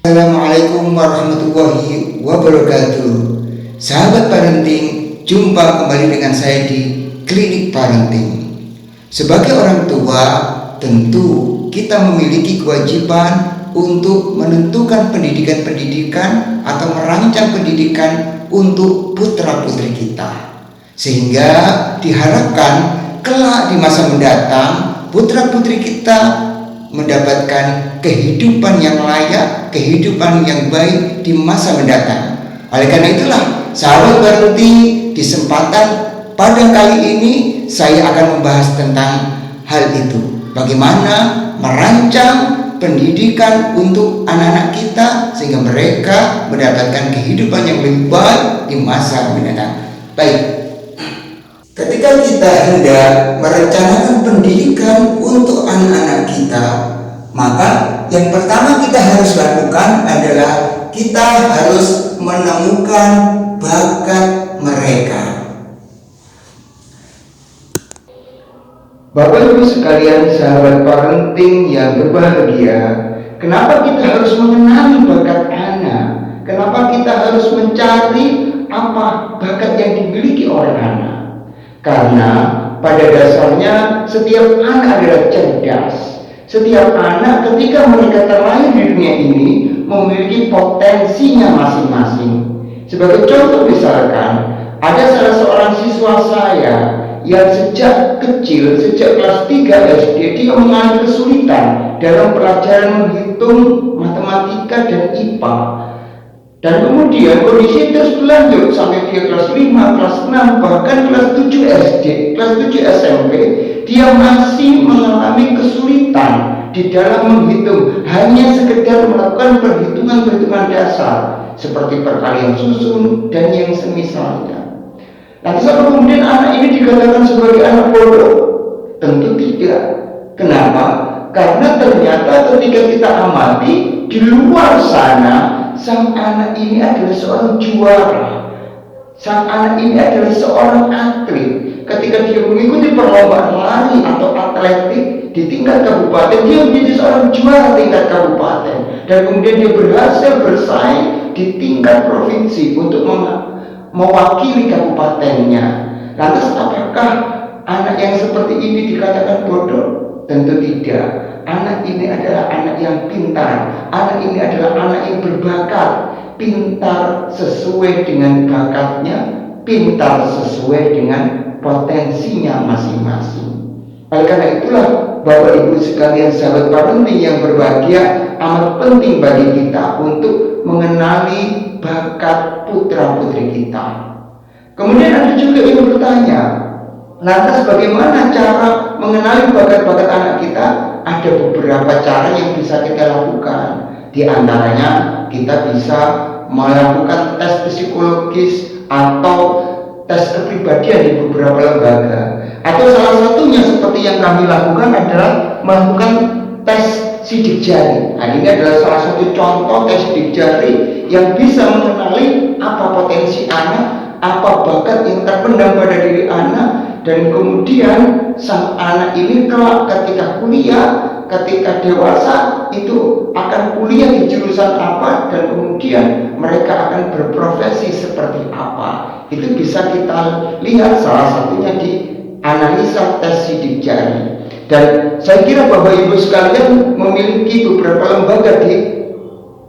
Assalamualaikum warahmatullahi wabarakatuh. Sahabat parenting, jumpa kembali dengan saya di Klinik Parenting. Sebagai orang tua, tentu kita memiliki kewajiban untuk menentukan pendidikan atau merancang pendidikan untuk putra-putri kita. Sehingga diharapkan kelak di masa mendatang putra-putri kita mendapatkan kehidupan yang layak, kehidupan yang baik di masa mendatang. Oleh karena itulah, sahabat parenting, di kesempatan pada kali ini saya akan membahas tentang hal itu. Bagaimana merancang pendidikan untuk anak-anak kita sehingga mereka mendapatkan kehidupan yang lebih baik di masa mendatang. Baik. Ketika kita hendak merencanakan pendidikan untuk anak-anak kita, maka yang pertama kita harus lakukan adalah kita harus menemukan bakat mereka. Bapak Ibu sekalian, sahabat parenting yang berbahagia, kenapa kita harus mengenali bakat anak? Kenapa kita harus mencari apa bakat yang dimiliki oleh anak? Karena pada dasarnya setiap anak adalah cerdas. Setiap anak ketika mereka terlahir di dunia ini memiliki potensinya masing-masing. Sebagai contoh misalkan, ada salah seorang siswa saya yang sejak kecil, sejak kelas 3 SD, dia mengalami kesulitan dalam pelajaran menghitung matematika dan IPA. Dan kemudian kondisi terus berlanjut sampai dia kelas 5, kelas 6, bahkan kelas 7 SD, kelas 7 SMP, dia masih mengalami kesulitan di dalam menghitung, hanya sekedar melakukan perhitungan-perhitungan dasar seperti perkalian susun dan yang semisalnya. Nanti sampai kemudian anak ini dikatakan sebagai anak bodoh? Tentu tidak. Kenapa? Karena ternyata ketika kita amati di luar sana, sang anak ini adalah seorang juara. Sang anak ini adalah seorang atlet. Ketika dia mengikuti perlombaan lari atau atletik di tingkat kabupaten, dia menjadi seorang juara tingkat kabupaten. Dan kemudian dia berhasil bersaing di tingkat provinsi untuk mewakili kabupatennya. Lantas apakah anak yang seperti ini dikatakan bodoh? Tentu tidak. Anak ini adalah anak yang pintar. Anak ini adalah anak yang berbakat. Pintar sesuai dengan bakatnya, pintar sesuai dengan potensinya masing-masing. Oleh karena itulah, Bapak Ibu sekalian, sahabat parenting yang berbahagia, amat penting bagi kita untuk mengenali bakat putra-putri kita. Kemudian ada juga yang bertanya, lantas bagaimana cara mengenali bakat-bakat anak kita? Ada beberapa cara yang bisa kita lakukan. Di antaranya kita bisa melakukan tes psikologis atau tes kepribadian di beberapa lembaga. Atau salah satunya seperti yang kami lakukan adalah melakukan tes sidik jari. Nah, ini adalah salah satu contoh tes sidik jari yang bisa mengenali apa potensi anak, apa bakat yang terpendam pada diri anak, dan kemudian sang anak ini kelak ketika kuliah, ketika dewasa itu akan kuliah di jurusan apa, dan kemudian mereka akan berprofesi seperti apa. Itu bisa kita lihat salah satunya di analisa tes sidik jari. Dan saya kira Bapak Ibu sekalian memiliki beberapa lembaga di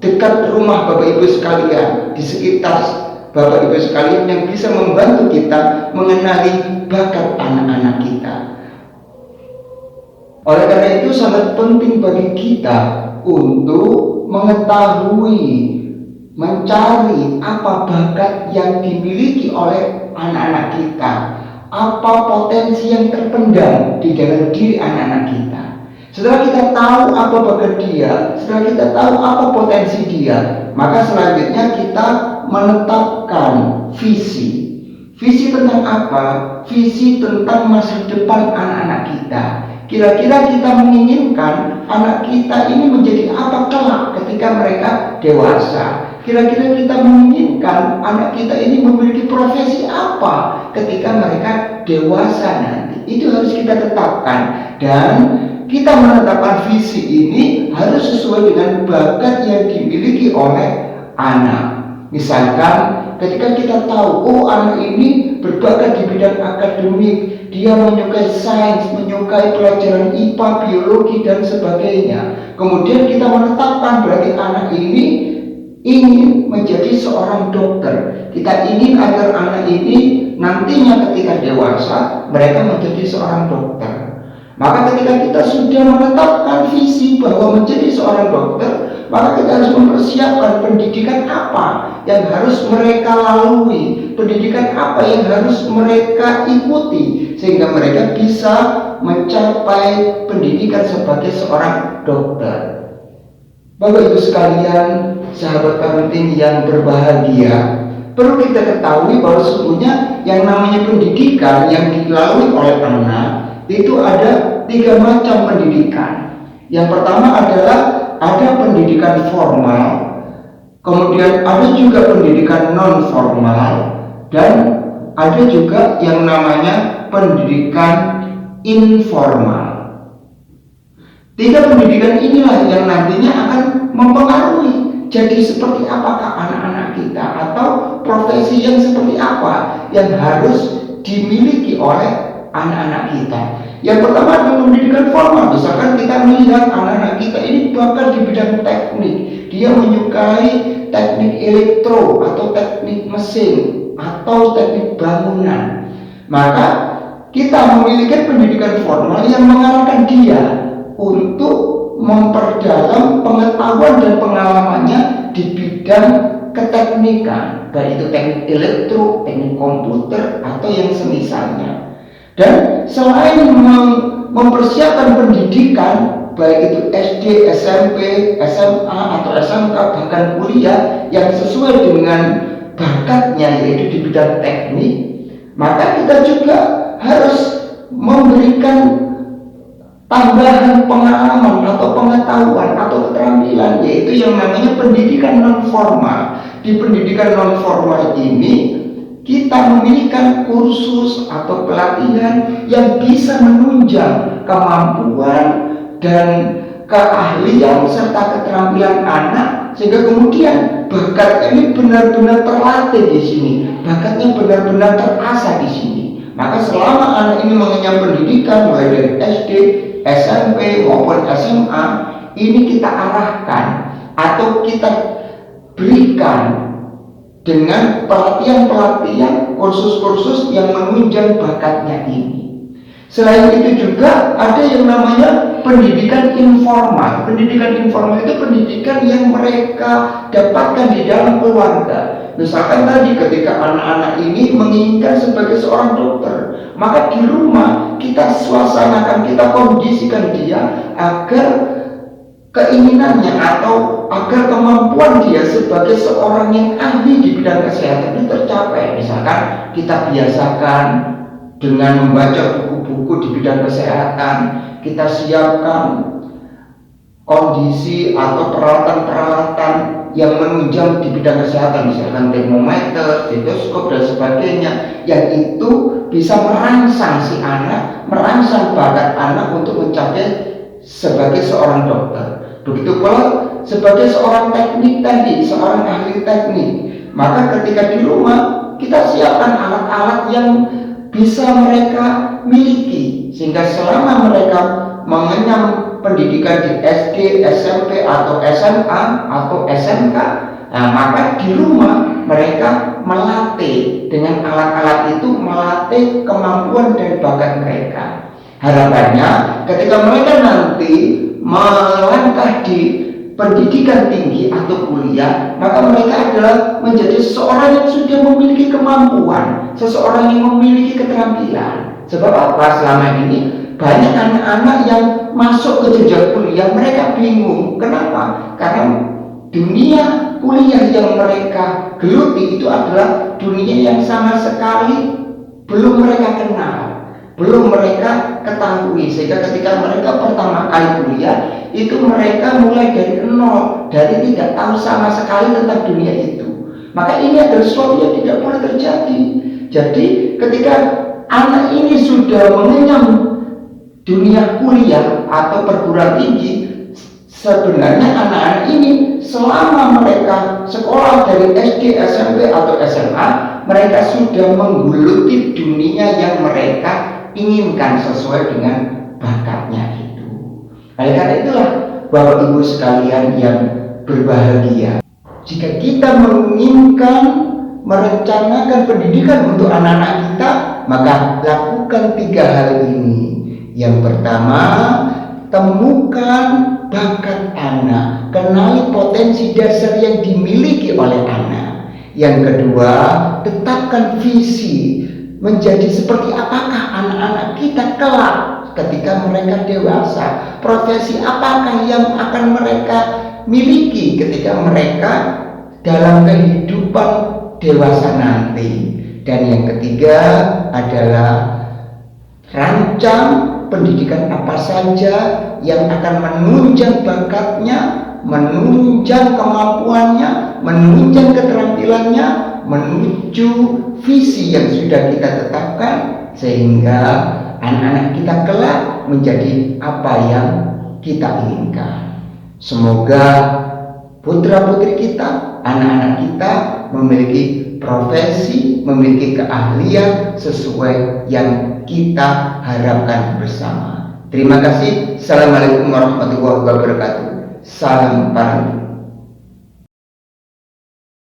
dekat rumah Bapak Ibu sekalian, di sekitar Bapak Ibu sekalian, yang bisa membantu kita mengenali bakat anak-anak kita. Oleh karena itu sangat penting bagi kita untuk mengetahui, mencari apa bakat yang dimiliki oleh anak-anak kita, apa potensi yang terpendam di dalam diri anak-anak kita. Setelah kita tahu apa bakat dia, setelah kita tahu apa potensi dia, maka selanjutnya kita menetapkan visi. Visi tentang apa? Visi tentang masa depan anak-anak kita. Kira-kira kita menginginkan anak kita ini menjadi apa kelak ketika mereka dewasa. Kira-kira kita menginginkan anak kita ini memiliki profesi apa ketika mereka dewasa nanti. Itu harus kita tetapkan. Dan kita menetapkan visi ini harus sesuai sesuai dengan bakat yang dimiliki oleh anak. Misalkan ketika kita tahu, oh anak ini berbakat di bidang akademik, dia menyukai sains, menyukai pelajaran IPA, biologi, dan sebagainya. Kemudian kita menetapkan berarti anak ini ingin menjadi seorang dokter. Kita ingin agar anak ini nantinya ketika dewasa mereka menjadi seorang dokter. Maka ketika kita sudah menetapkan visi bahwa menjadi seorang dokter, maka kita harus mempersiapkan pendidikan apa yang harus mereka lalui, pendidikan apa yang harus mereka ikuti, sehingga mereka bisa mencapai pendidikan sebagai seorang dokter. Bapak Ibu sekalian, sahabat parenting yang berbahagia, perlu kita ketahui bahwa sesungguhnya yang namanya pendidikan yang dilalui oleh anak itu ada 3 macam pendidikan. Yang pertama adalah ada pendidikan formal, kemudian ada juga pendidikan non formal, dan ada juga yang namanya pendidikan informal. 3 pendidikan inilah yang nantinya akan mempengaruhi jadi seperti apakah anak-anak kita, atau profesi yang seperti apa yang harus dimiliki oleh anak-anak kita. Yang pertama adalah pendidikan formal. Misalkan kita melihat anak-anak kita ini bakat di bidang teknik, dia menyukai teknik elektro atau teknik mesin atau teknik bangunan, maka kita memiliki pendidikan formal yang mengarahkan dia untuk memperdalam pengetahuan dan pengalamannya di bidang keteknikan, baik itu teknik elektro, teknik komputer, atau yang semisalnya. Dan selain mempersiapkan pendidikan, baik itu SD, SMP, SMA, atau SMK, bahkan kuliah yang sesuai dengan bakatnya yaitu di bidang teknik, maka kita juga harus memberikan tambahan pengalaman atau pengetahuan atau keterampilan, yaitu yang namanya pendidikan non formal. Di pendidikan non formal ini kita memiliki kursus atau pelatihan yang bisa menunjang kemampuan dan keahlian serta keterampilan anak, sehingga kemudian bakat ini benar-benar terlatih di sini, bakatnya benar-benar terasah di sini. Maka selama anak ini mengenyam pendidikan mulai dari SD, SMP maupun SMA, ini kita arahkan atau kita berikan dengan pelatihan-pelatihan, kursus-kursus yang menunjang bakatnya ini. Selain itu juga ada yang namanya pendidikan informal. Pendidikan informal itu pendidikan yang mereka dapatkan di dalam keluarga. Misalkan tadi ketika anak-anak ini menginginkan sebagai seorang dokter, maka di rumah kita suasanakan, kita kondisikan dia agar keinginannya atau agar kemampuan dia sebagai seorang yang ahli di bidang kesehatan itu tercapai. Misalkan kita biasakan dengan membaca buku-buku di bidang kesehatan, kita siapkan kondisi atau peralatan-peralatan yang menunjang di bidang kesehatan, misalkan termometer, stetoskop, dan sebagainya, yang itu bisa merangsang si anak, merangsang bakat anak untuk mencapai sebagai seorang dokter. Begitu pula sebagai seorang teknik tadi, seorang ahli teknik, maka ketika di rumah kita siapkan alat-alat yang bisa mereka miliki, sehingga selama mereka mengenyam pendidikan di SD, SMP, atau SMA, atau SMK, maka di rumah mereka melatih dengan alat-alat itu, melatih kemampuan dan bakat mereka. Harapannya ketika mereka nanti melangkah di pendidikan tinggi atau kuliah, maka mereka adalah menjadi seseorang yang sudah memiliki kemampuan, seseorang yang memiliki keterampilan. Sebab apa? Selama ini banyak anak-anak yang masuk ke jenjang kuliah, mereka bingung. Kenapa? Karena dunia kuliah yang mereka geluti itu adalah dunia yang sama sekali belum mereka kenal, belum mereka ketahui, sehingga ketika mereka pertama kali kuliah itu mereka mulai dari nol, dari tidak tahu sama sekali tentang dunia itu. Maka ini adalah sesuatu yang tidak boleh terjadi. Jadi ketika anak ini sudah mengenyam dunia kuliah atau perguruan tinggi, sebenarnya anak-anak ini selama mereka sekolah dari SD, SMP atau SMA, mereka sudah menggeluti dunia yang mereka inginkan sesuai dengan bakatnya itu. Oleh karena itulah Bapak Ibu sekalian yang berbahagia, jika kita menginginkan merencanakan pendidikan untuk anak-anak kita, maka lakukan 3 hal ini. Yang pertama, temukan bakat anak, kenali potensi dasar yang dimiliki oleh anak. Yang kedua, tetapkan visi, menjadi seperti apakah anak-anak kita kelak ketika mereka dewasa, profesi apakah yang akan mereka miliki ketika mereka dalam kehidupan dewasa nanti. Dan yang ketiga adalah rancang pendidikan apa saja yang akan menunjang bakatnya, menunjang kemampuannya, menunjang keterampilannya, menuju visi yang sudah kita tetapkan, sehingga anak-anak kita kelak menjadi apa yang kita inginkan. Semoga putra-putri kita, anak-anak kita memiliki profesi, memiliki keahlian sesuai yang kita harapkan bersama. Terima kasih. Assalamualaikum warahmatullahi wabarakatuh. Salam Parang.